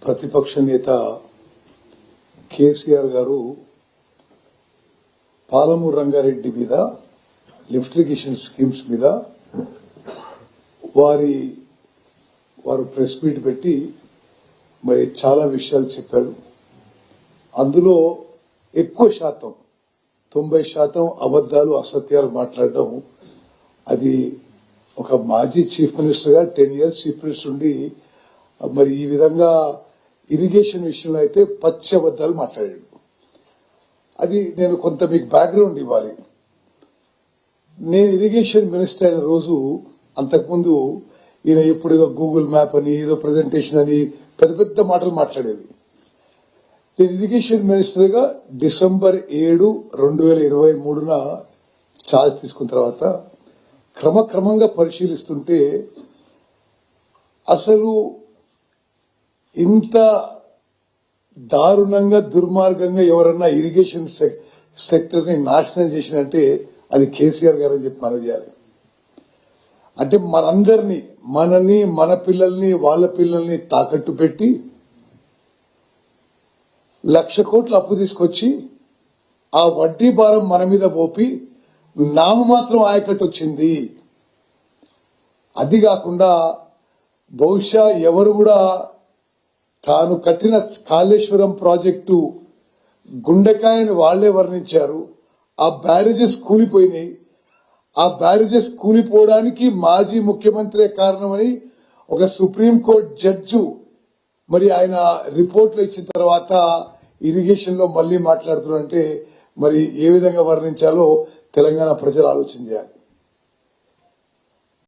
ప్రతిపక్ష నేత కేసీఆర్ గారు పాలమూరు రంగారెడ్డి మీద లిఫ్ట్ ఇరిగేషన్ స్కీమ్స్ మీద వారు ప్రెస్ మీట్ పెట్టి మరి చాలా విషయాలు చెప్పాడు. అందులో ఎక్కువ శాతం 90% అబద్దాలు అసత్యాలు మాట్లాడడం, అది ఒక మాజీ చీఫ్ మినిస్టర్ గా 10 years చీఫ్ మినిస్టర్ ఉండి మరి ఈ విధంగా ఇరిగేషన్ విషయంలో అయితే పచ్చి అబద్దాలు మాట్లాడాడు. అది నేను కొంత మీకు బ్యాక్గ్రౌండ్ ఇవ్వాలి. నేను ఇరిగేషన్ మినిస్టర్ అయిన రోజు అంతకుముందు ఈయన ఎప్పుడు ఏదో గూగుల్ మ్యాప్ అని ఏదో ప్రెజెంటేషన్ అని పెద్ద పెద్ద మాటలు మాట్లాడేది. నేను ఇరిగేషన్ మినిస్టర్ గా December 7, 2023 ఛార్జ్ తీసుకున్న తర్వాత క్రమక్రమంగా పరిశీలిస్తుంటే అసలు ఇంత దారుణంగా దుర్మార్గంగా ఎవరన్నా ఇరిగేషన్ సెక్టర్ ని నాశనం చేసినంటే అది కేసీఆర్ గారు అని చెప్పి మనం చేయాలి. అంటే మనందరినీ, మనని, మన పిల్లల్ని, వాళ్ళ పిల్లల్ని తాకట్టు పెట్టి 1,00,000 కోట్లు అప్పు తీసుకొచ్చి ఆ వడ్డీ భారం మన మీద మోపి నామమాత్రం ఆయకట్టు వచ్చింది. అది కాకుండా బహుశా ఎవరు కూడా తాను కట్టిన కాళేశ్వరం ప్రాజెక్టు గుండెకాయని వాళ్లే వర్ణించారు. ఆ బ్యారేజెస్ కూలిపోయినాయి. ఆ బ్యారేజెస్ కూలిపోవడానికి మాజీ ముఖ్యమంత్రి కారణమని ఒక సుప్రీంకోర్టు జడ్జి మరి ఆయన రిపోర్ట్లు ఇచ్చిన తర్వాత ఇరిగేషన్ లో మళ్లీ మాట్లాడుతున్నారంటే మరి ఏ విధంగా వర్ణించాలో తెలంగాణ ప్రజలు ఆలోచన చేయాలి.